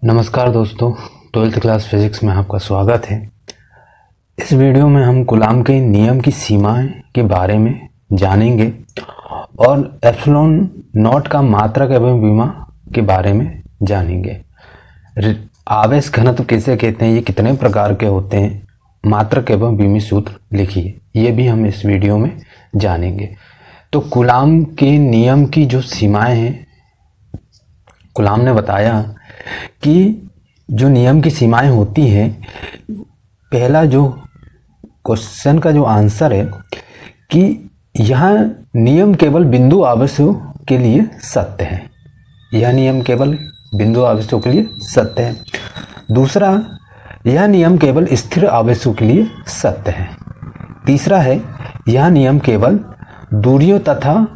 नमस्कार दोस्तों, 12th class physics में आपका स्वागत है। इस वीडियो में हम कूलाम के नियम की सीमाएं के बारे में जानेंगे और एप्सिलॉन नॉट का मात्रक एवं विमा के बारे में जानेंगे। आवेश घनत्व किसे कहते हैं, ये कितने प्रकार के होते हैं, मात्रक एवं विमी सूत्र लिखिए, ये भी हम इस वीडियो में जानेंगे। तो कूलाम के नियम की जो सीमाएं हैं, कूलाम ने बताया कि जो नियम की सीमाएं होती हैं, पहला जो क्वेश्चन का जो आंसर है कि यह नियम केवल बिंदु आवेशों के लिए सत्य है। यह नियम केवल बिंदु आवेशों के लिए सत्य है। दूसरा, यह नियम केवल स्थिर आवेशों के लिए सत्य है। तीसरा है, यह नियम केवल दूरियों तथा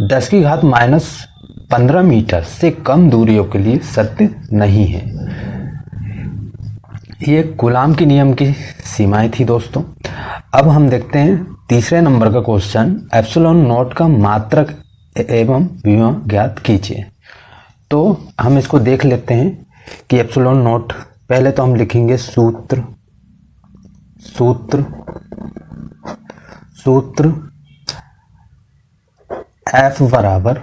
10⁻⁻15 मीटर से कम दूरियों के लिए सत्य नहीं है। ये कूलाम के नियम की सीमाएं थी दोस्तों। अब हम देखते हैं तीसरे नंबर का क्वेश्चन, एप्सिलॉन नॉट का मात्रक एवं विमा ज्ञात कीजिए। तो हम इसको देख लेते हैं कि एप्सिलॉन नॉट, पहले तो हम लिखेंगे सूत्र F बराबर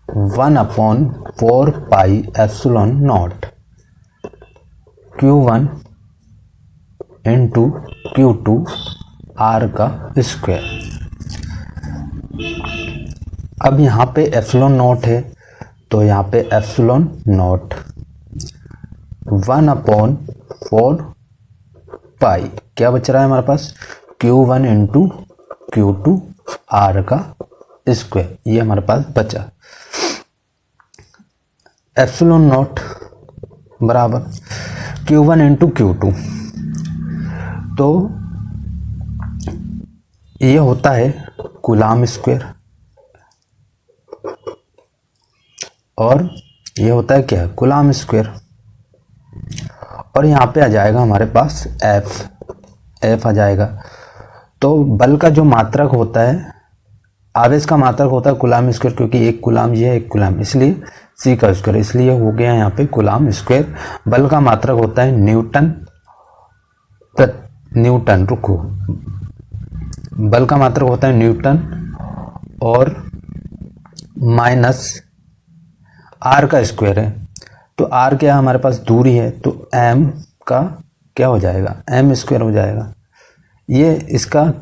1/4 pi epsilon not Q1 into Q2 R का स्क्वायर। अब यहाँ पे एप्सिलॉन नॉट है, तो यहाँ पे एप्सिलॉन नॉट 1/4 पाई, क्या बच रहा है हमारे पास, Q1 इंटू Q2 R का स्क्वायर, ये हमारे पास बचा। एप्सिलॉन नॉट बराबर Q1 इंटू Q2, तो ये होता है कूलाम स्क्वायर और ये होता है क्या, कूलाम स्क्वायर। और यहाँ पे आ जाएगा हमारे पास F आ जाएगा। तो बल का जो मात्रक होता है, आवेश का मात्रक होता है कूलाम स्क्वायर, क्योंकि एक कूलाम ये है, एक कूलाम, इसलिए C का स्क्वायर, इसलिए हो गया यहाँ पे कूलाम स्क्वायर। बल का मात्रक होता है न्यूटन, रुको, बल का मात्रक होता है न्यूटन और माइनस R का स्क्वायर है। तो R क्या है हमारे पास, दूरी है, तो M का क्या हो जाएगा, M स्क्वायर हो जाएगा। ये इसका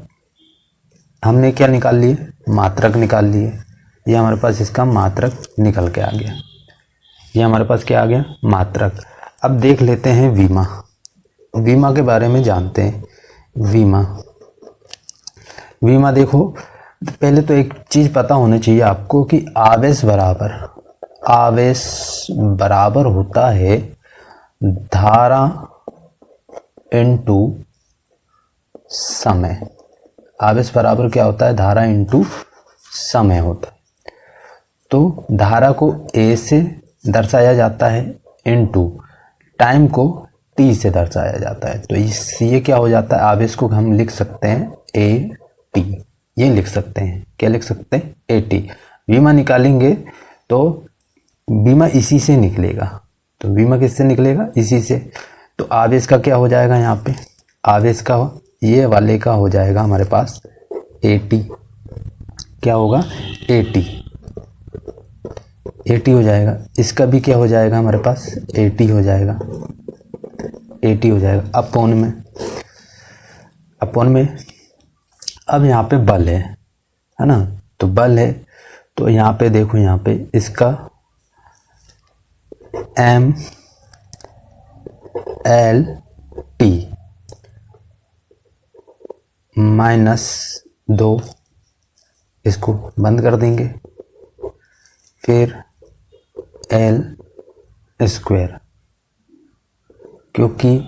हमने क्या निकाल लिए, मात्रक निकाल लिए। ये हमारे पास इसका मात्रक निकल के आ गया। ये हमारे पास क्या आ गया, मात्रक। अब देख लेते हैं विमा के बारे में जानते हैं। विमा देखो, पहले तो एक चीज़ पता होनी चाहिए आपको कि आवेश बराबर होता है धारा इंटू समय। आवेश बराबर क्या होता है, धारा इंटू समय होता है। तो धारा को A से दर्शाया जाता है इंटू टाइम को T से दर्शाया जाता है। तो ये क्या हो जाता है, आवेश को हम लिख सकते हैं AT, ये लिख सकते हैं, क्या लिख सकते हैं, AT। विमा निकालेंगे तो विमा इसी से निकलेगा। तो विमा किससे निकलेगा, इसी से। तो आवेश का क्या हो जाएगा, यहाँ पे आवेश का ये वाले का हो जाएगा हमारे पास AT, क्या होगा, AT हो जाएगा। इसका भी क्या हो जाएगा हमारे पास, AT हो जाएगा। अपोन में अब यहाँ पे बल है ना, तो बल है, तो यहाँ पे देखो, यहाँ पे इसका MLT -2, इसको बंद कर देंगे, फिर L स्क्वायर, क्योंकि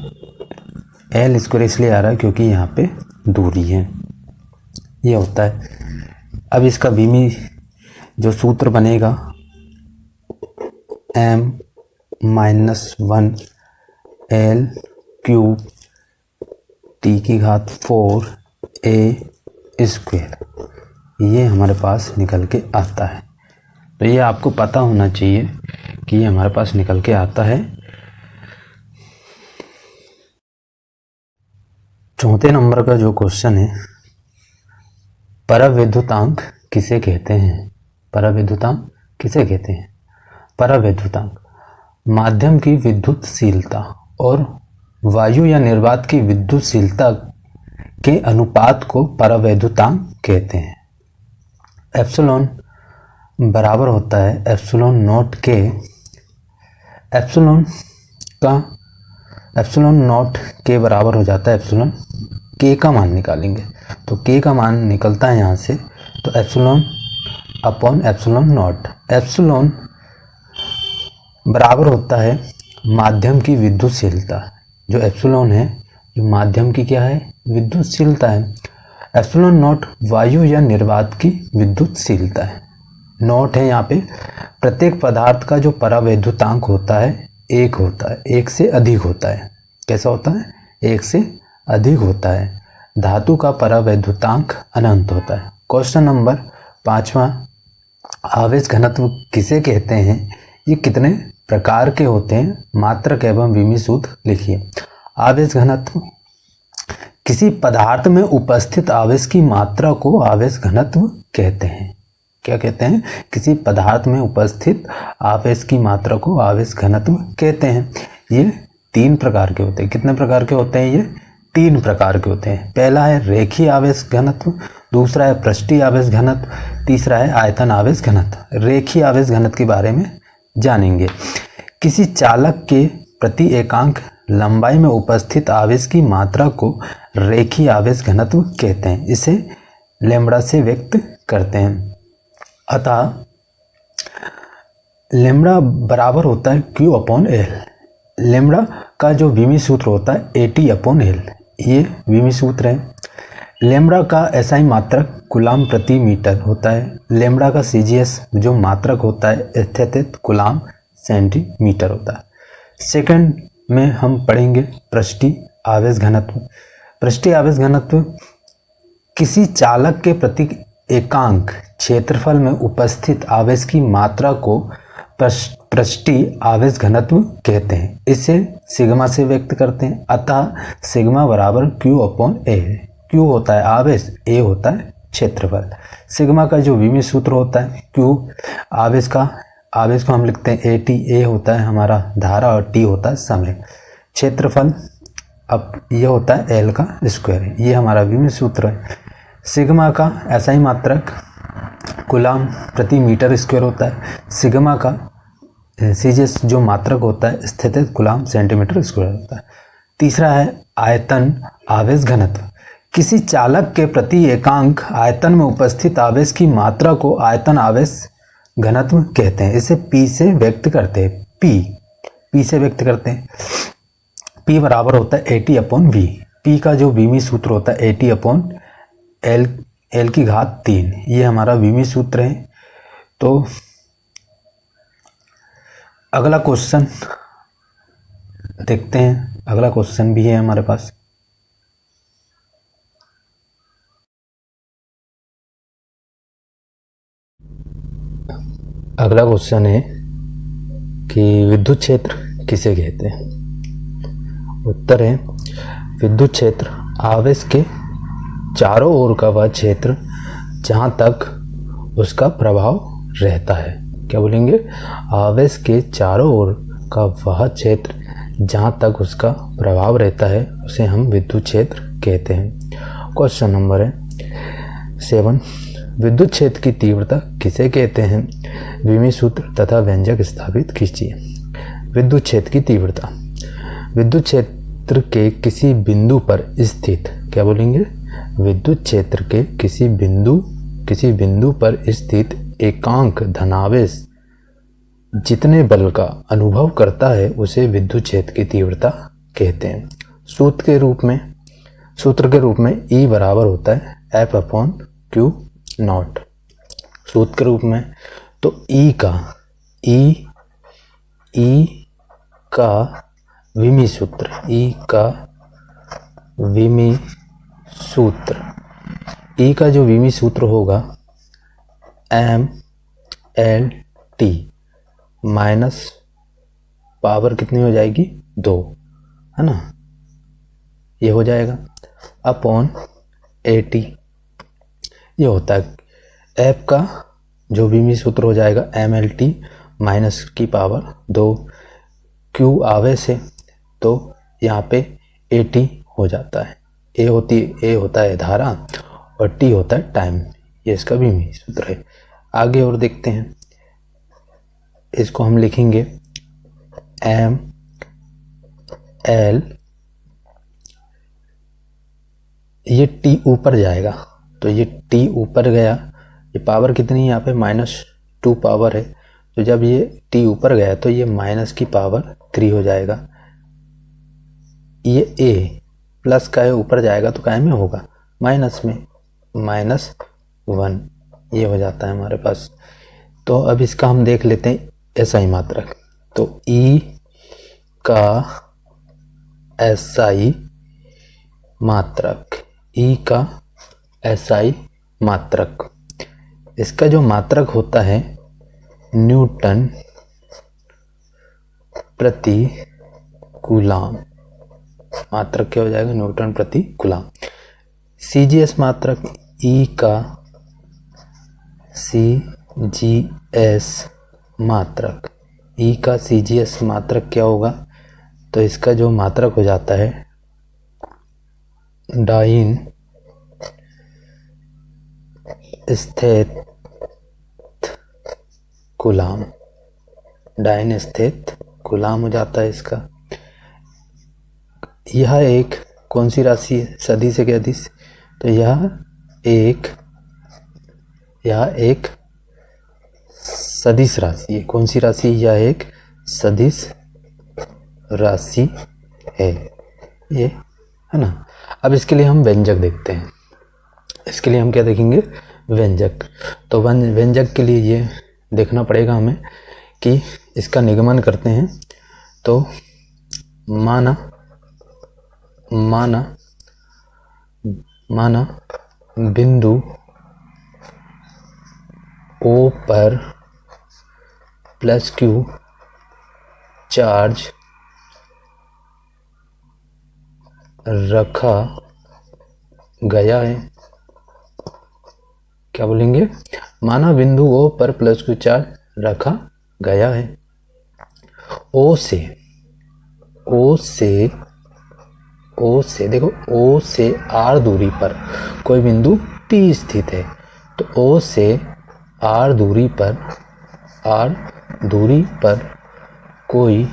L स्क्वायर इसलिए आ रहा है क्योंकि यहाँ पे दूरी है, ये होता है। अब इसका विमी जो सूत्र बनेगा, M-1 L cube T⁴ A square, ये हमारे पास निकल के आता है। तो ये आपको पता होना चाहिए कि ये हमारे पास निकल के आता है चौथे नंबर का जो क्वेश्चन है, परावैद्युतांक किसे कहते हैं? परावैद्युतांक किसे कहते हैं? परावैद्युतांक माध्यम की विद्युतशीलता और वायु या निर्वात की विद्युतशीलता के अनुपात को परावैद्युतांक कहते हैं। एप्सिलॉन बराबर होता है एप्सिलॉन नॉट के, एप्सिलॉन नॉट के बराबर हो जाता है एप्सिलॉन के का मान निकालेंगे तो के का मान निकलता है यहाँ से, तो epsilon upon epsilon not. Epsilon बराबर होता है माध्यम की विद्युतशीलता, जो एप्सिलॉन है जो माध्यम की क्या है, विद्युतशीलता है। एप्सिलॉन नॉट वायु या निर्वात की विद्युतशीलता है। नॉट है यहाँ पे प्रत्येक पदार्थ का जो परावैद्युतांक होता है एक होता है, एक से अधिक होता है। कैसा होता है? एक से अधिक होता है। धातु का परावैद्युतांक अनंत होता है। क्वेश्चन नंबर 5वां, आवेश घनत्व किसे कहते हैं? ये कितने प्रकार के होते हैं? मात्रक एवं विमी सूत्र लिखिए। आवेश घनत्व किसी पदार्थ में उपस्थित आवेश की मात्रा को आवेश घनत्व कहते हैं। क्या कहते हैं? किसी पदार्थ में उपस्थित आवेश की मात्रा को आवेश घनत्व कहते हैं। ये 3 प्रकार के होते हैं। कितने प्रकार के होते हैं? ये 3 प्रकार के होते हैं। पहला है रेखीय आवेश घनत्व, दूसरा है पृष्ठीय आवेश घनत्व, तीसरा है आयतन आवेश घनत्व। रेखीय आवेश घनत्व के बारे में जानेंगे। किसी चालक के प्रति एकांक लंबाई में उपस्थित आवेश की मात्रा को रेखीय आवेश घनत्व कहते हैं। इसे लैम्ब्डा से व्यक्त करते हैं। अतः लैम्ब्डा बराबर होता है Q अपॉन एल। लैम्ब्डा का जो विमी सूत्र होता है AT अपॉन एल, ये विमी सूत्र है। लैम्ब्डा का SI मात्रक कूलाम प्रति मीटर होता है। लैम्ब्डा का CGS जो मात्रक होता है स्थितिज कूलाम सेंटीमीटर होता है। सेकंड में हम पढ़ेंगे पृष्ठीय आवेश घनत्व। पृष्ठीय आवेश घनत्व किसी चालक के प्रति एकांक क्षेत्रफल में उपस्थित आवेश की मात्रा को पृष्ठीय आवेश घनत्व कहते हैं। इसे सिग्मा से व्यक्त करते हैं। अतः सिग्मा बराबर Q अपॉन ए। Q होता है आवेश, A होता है क्षेत्रफल। सिग्मा का जो विमी सूत्र होता है Q आवेश को हम लिखते हैं AT, A होता है हमारा धारा और T होता है समय। क्षेत्रफल अब ये होता है L का स्क्वायर, ये हमारा विमी सूत्र है। सिग्मा का SI मात्रक कूलाम प्रति मीटर स्क्वायर होता है। सिग्मा का CGS जो मात्रक होता है स्थितिज कूलाम सेंटीमीटर स्क्वायर होता है। तीसरा है आयतन आवेश घनत्व। किसी चालक के प्रति एकांक आयतन में उपस्थित आवेश की मात्रा को आयतन आवेश घनत्व कहते हैं। इसे P से व्यक्त करते हैं। P से व्यक्त करते हैं। P बराबर होता है AT अपॉन V। P का जो विमी सूत्र होता है AT अपॉन L की घात 3, ये हमारा विमी सूत्र है। तो अगला क्वेश्चन देखते हैं। अगला क्वेश्चन भी है हमारे पास। अगला क्वेश्चन है कि विद्युत क्षेत्र किसे कहते हैं? उत्तर है विद्युत क्षेत्र आवेश के चारों ओर का वह क्षेत्र जहाँ तक उसका प्रभाव रहता है। क्या बोलेंगे? आवेश के चारों ओर का वह क्षेत्र जहाँ तक उसका प्रभाव रहता है उसे हम विद्युत क्षेत्र कहते हैं। क्वेश्चन नंबर है 7, विद्युत क्षेत्र की तीव्रता किसे कहते हैं? विमी सूत्र तथा व्यंजक स्थापित कीजिए। विद्युत क्षेत्र की तीव्रता विद्युत क्षेत्र के किसी बिंदु पर स्थित, क्या बोलेंगे? विद्युत क्षेत्र के किसी बिंदु पर स्थित एकांक धनावेश जितने बल का अनुभव करता है उसे विद्युत क्षेत्र की तीव्रता कहते हैं। सूत्र के रूप में E बराबर होता है F अपॉन Q नॉट। सूत्र के रूप में तो E का विमी सूत्र E का जो विमी सूत्र होगा mLT माइनस पावर कितनी हो जाएगी? 2, है ना, ये हो जाएगा। अपॉन 80 ये होता है। एफ का जो भी सूत्र हो जाएगा MLT माइनस की पावर 2, क्यू आवे से तो यहाँ पे 80 हो जाता है। ए होता है धारा और टी होता है टाइम, ये इसका भी सूत्र है। आगे और देखते हैं, इसको हम लिखेंगे एम एल, ये टी ऊपर जाएगा तो ये टी ऊपर गया, ये पावर कितनी है यहाँ पे -2 पावर है, तो जब ये टी ऊपर गया तो ये माइनस की पावर 3 हो जाएगा। ये ए प्लस का है, ऊपर जाएगा तो काय में होगा माइनस में, -1 ये हो जाता है हमारे पास। तो अब इसका हम देख लेते हैं एसआई मात्रक। तो ई का एसआई मात्रक, ई का एसआई मात्रक, इसका जो मात्रक होता है न्यूटन प्रति कूलाम, मात्रक क्या हो जाएगा न्यूटन प्रति कूलाम। सीजीएस मात्रक, ई का सीजीएस मात्रक, ई का सीजीएस मात्रक क्या होगा, तो इसका जो मात्रक हो जाता है डाइन स्थित कूलाम, डाइन स्थित कूलाम हो जाता है इसका। यह एक कौन सी राशि है, सदिश से क्या अदिश, तो यह एक सदिश राशि है। कौन सी राशि, यह एक सदिश राशि है, ये है ना। अब इसके लिए हम व्यंजक देखते हैं, इसके लिए हम क्या देखेंगे व्यंजक। तो व्यंजक के लिए ये देखना पड़ेगा हमें कि इसका निगमन करते हैं। तो माना बिंदु O पर प्लस Q चार्ज रखा गया है। क्या बोलेंगे, माना बिंदु O पर प्लस Q चार्ज रखा गया है। O से देखो, O से R दूरी पर कोई बिंदु P स्थित है, तो O से R दूरी पर कोई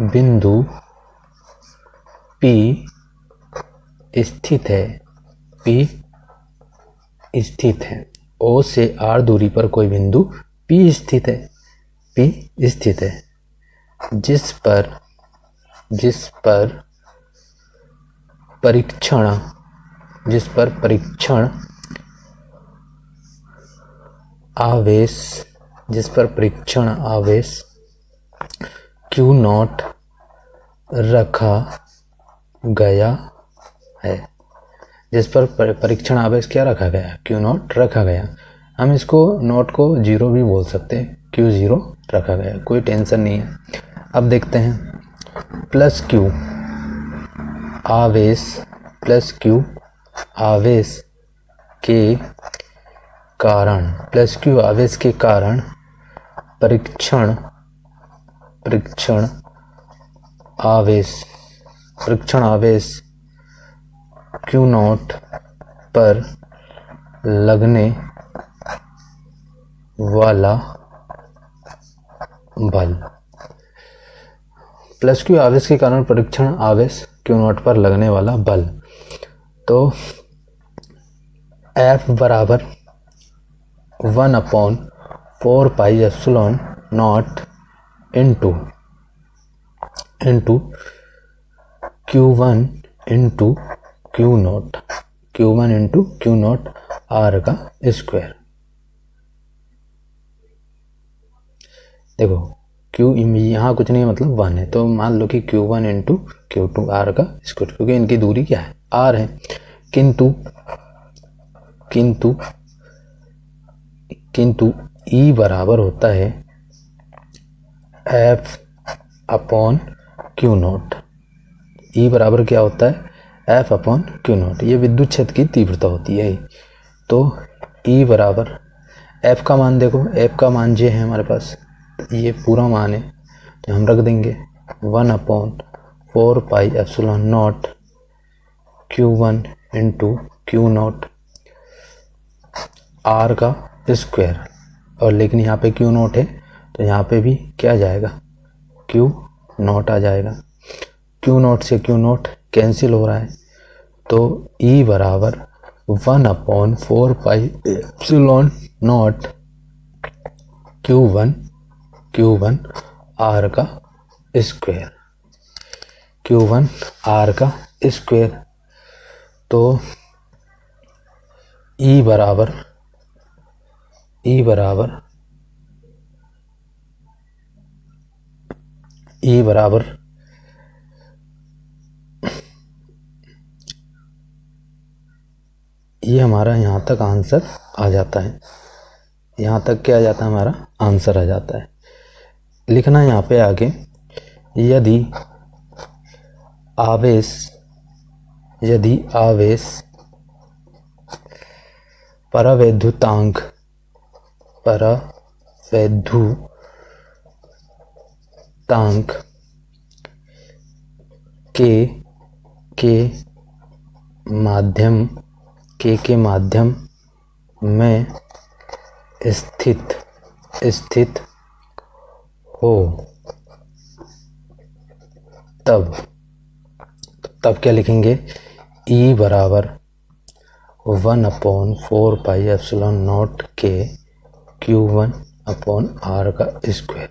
बिंदु P स्थित है, O से R दूरी पर कोई बिंदु P स्थित है, जिस पर परीक्षण आवेश Q0 रखा गया है, जिस पर परीक्षण आवेश क्या रखा गया, Q0 रखा गया। हम इसको नोट को 0 भी बोल सकते हैं, Q0 रखा गया, कोई टेंशन नहीं है। अब देखते हैं प्लस Q आवेश के कारण परीक्षण आवेश Q0 पर लगने वाला बल। प्लस Q आवेश के कारण परीक्षण आवेश Q0 पर लगने वाला बल। तो F बराबर 1/4 pi epsilon not into Q1 into Q0 R का स्क्वायर। देखो Q यहाँ कुछ नहीं, मतलब 1 है, तो मान लो कि Q1 इंटू Q2 R का स्क्वायर, क्योंकि इनकी दूरी क्या है R है। किंतु E बराबर होता है F/Q0। E बराबर क्या होता है एफ अपॉन क्यू नॉट, ये विद्युत क्षेत्र की तीव्रता होती है। तो ई बराबर एफ का मान देखो, एफ का मान ये है हमारे पास, ये पूरा मान है तो हम रख देंगे 1/4πε0 Q1 into Q naught R का स्क्वायर। और लेकिन यहाँ पे क्यू नॉट है तो यहाँ पे भी क्या आ जाएगा, क्यू नॉट आ जाएगा। क्यू नॉट से क्यू नॉट कैंसिल हो रहा है तो ई बराबर 1/4πε0 Q1 आर का स्क्वायर, Q1 आर का स्क्वायर। तो ई बराबर ये हमारा यहाँ तक आंसर आ जाता है, यहाँ तक क्या आ जाता है, हमारा आंसर आ जाता है। लिखना यहाँ पे आगे, यदि आवेश परावैद्युतांक के माध्यम में स्थित हो तब क्या लिखेंगे, ई बराबर 1/4πε0 के Q1 अपॉन आर का स्क्वायर।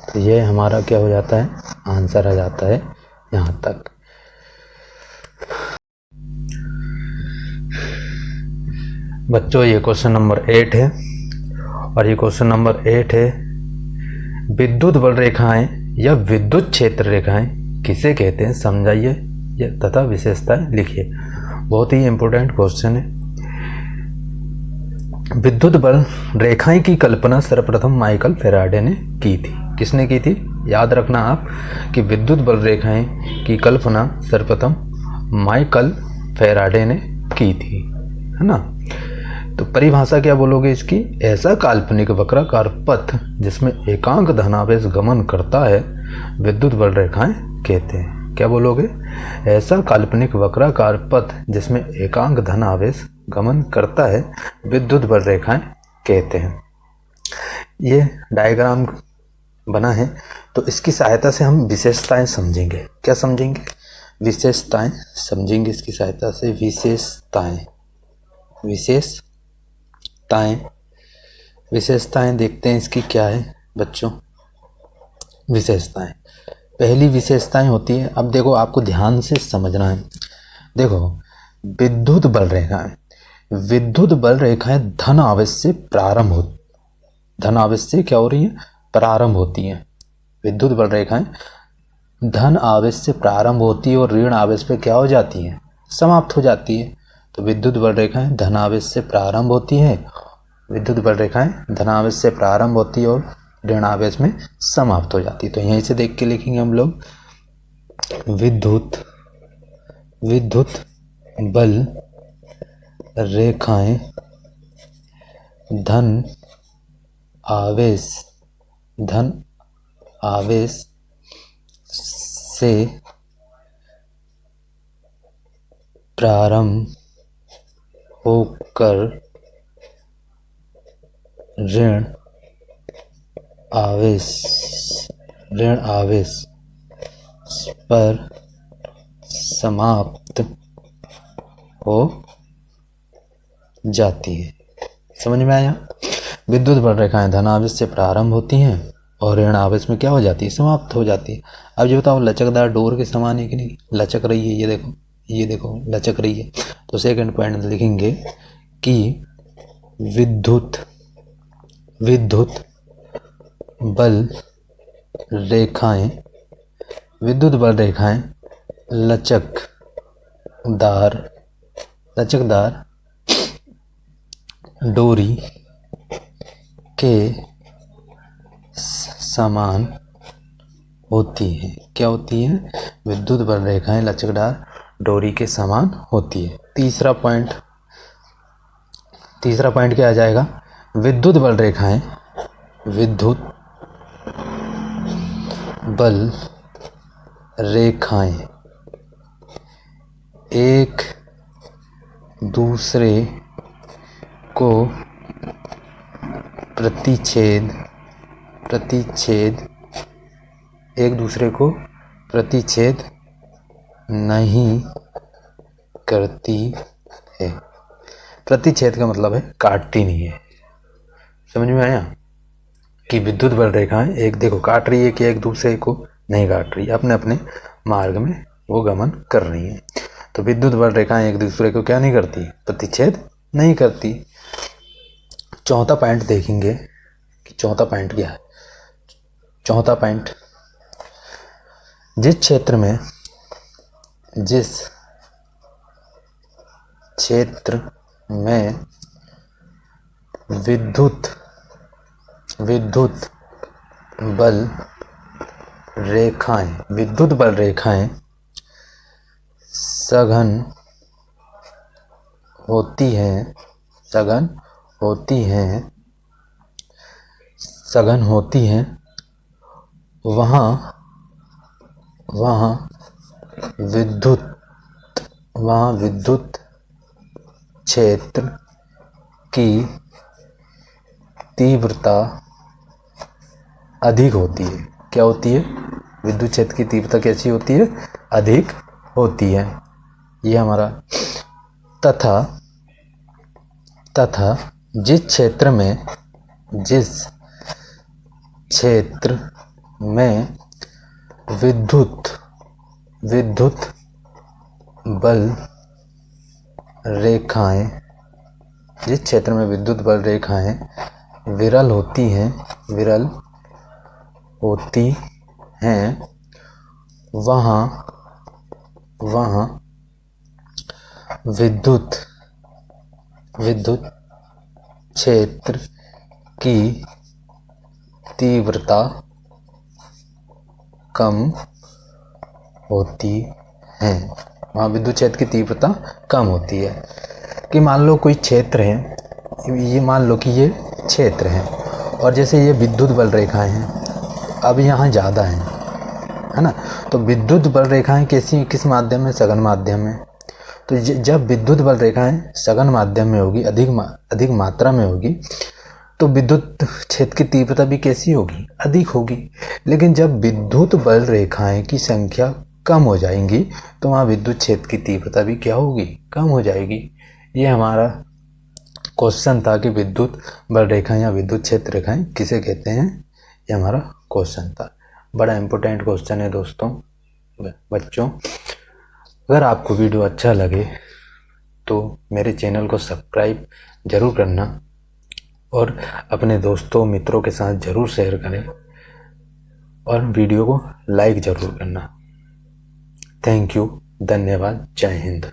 तो ये हमारा क्या हो जाता है, आंसर आ जाता है यहाँ तक। बच्चों ये क्वेश्चन नंबर 8 है और ये क्वेश्चन नंबर 8 है, विद्युत बल रेखाएं या विद्युत क्षेत्र रेखाएं किसे कहते हैं, समझाइए तथा विशेषताएं लिखिए। बहुत ही इम्पोर्टेंट क्वेश्चन है। विद्युत बल रेखाएं की कल्पना सर्वप्रथम माइकल फैराडे ने की थी। किसने की थी, याद रखना आप कि विद्युत बल रेखाएं की कल्पना सर्वप्रथम माइकल फैराडे ने की थी, है ना। तो परिभाषा क्या बोलोगे इसकी, ऐसा काल्पनिक वक्राकार पथ जिसमें एकांक धनावेश गमन करता है विद्युत बल रेखाएं कहते हैं। क्या बोलोगे, ऐसा काल्पनिक वक्राकार पथ जिसमें एकांक धनावेश गमन करता है विद्युत बल रेखाएं कहते हैं। ये डायग्राम बना है तो इसकी सहायता से हम विशेषताएं समझेंगे। क्या समझेंगे, विशेषताएं समझेंगे इसकी सहायता से। विशेषताएं देखते हैं इसकी क्या है बच्चों। विशेषताएं, पहली विशेषताएं होती है, अब देखो आपको ध्यान से समझना है। देखो विद्युत बल रेखाएं धन आवेश से क्या हो रही है, प्रारंभ होती हैं। विद्युत बल रेखाएं धन आवेश से प्रारंभ होती है और ऋण आवेश पे क्या हो जाती हैं, समाप्त हो जाती है। तो विद्युत बल रेखाएं धन आवेश से प्रारंभ होती है, और ऋण आवेश में समाप्त हो जाती है। तो यहीं से देख के लिखेंगे हम लोग, विद्युत बल रेखाएं धन आवेश से प्रारंभ होकर ऋण आवेश पर समाप्त हो जाती है। समझ में आया। विद्युत बल रेखाएं धन आवेश से प्रारंभ होती हैं और ऋण आवेश में क्या हो जाती है, समाप्त हो जाती है। अब जो बताओ लचकदार डोर के समान है कि नहीं, लचक रही है, ये देखो लचक रही है। तो सेकंड पॉइंट लिखेंगे कि विद्युत बल रेखाएं लचकदार डोरी के समान होती है। क्या होती है, विद्युत बल रेखाएं लचकदार डोरी के समान होती है। तीसरा पॉइंट क्या आ जाएगा? विद्युत बल रेखाएं एक दूसरे को प्रतिच्छेद नहीं करती है। प्रतिच्छेद का मतलब है काटती नहीं है। समझ में आया कि विद्युत बल रेखाएं देखो काट रही है कि एक दूसरे को नहीं काट रही, अपने अपने मार्ग में वो गमन कर रही है। तो विद्युत बल रेखाएं एक दूसरे को क्या नहीं करती? प्रतिच्छेद नहीं करती। चौथा पॉइंट देखेंगे कि चौथा पॉइंट क्या है। चौथा पॉइंट, जिस क्षेत्र में विद्युत बल रेखाएं सघन होती हैं वहाँ विद्युत क्षेत्र की तीव्रता अधिक होती है। क्या होती है? विद्युत क्षेत्र की तीव्रता कैसी होती है? अधिक होती है। ये हमारा तथा जिस क्षेत्र में विद्युत बल रेखाएं विरल होती हैं वहाँ विद्युत क्षेत्र की तीव्रता कम होती है। वहाँ विद्युत क्षेत्र की तीव्रता कम होती है। कि मान लो कोई क्षेत्र है, ये मान लो कि ये क्षेत्र है और जैसे ये विद्युत बल रेखाएं हैं, अब यहाँ ज़्यादा हैं, है ना। तो विद्युत बल रेखाएं किस माध्यम में? सघन माध्यम में। तो जब विद्युत बल रेखाएं सघन माध्यम में होगी, अधिक मात्रा में होगी, तो विद्युत क्षेत्र की तीव्रता भी कैसी होगी? अधिक होगी। लेकिन जब विद्युत बल रेखाएं की संख्या कम हो जाएंगी तो वहाँ विद्युत क्षेत्र की तीव्रता भी क्या होगी? कम हो जाएगी। ये हमारा क्वेश्चन था कि विद्युत बल रेखाएं या विद्युत क्षेत्र रेखाएं किसे कहते हैं। ये हमारा क्वेश्चन था। बड़ा इम्पोर्टेंट क्वेश्चन है दोस्तों। बच्चों, अगर आपको वीडियो अच्छा लगे तो मेरे चैनल को सब्सक्राइब ज़रूर करना और अपने दोस्तों मित्रों के साथ ज़रूर शेयर करें और वीडियो को लाइक ज़रूर करना। थैंक यू, धन्यवाद, जय हिंद।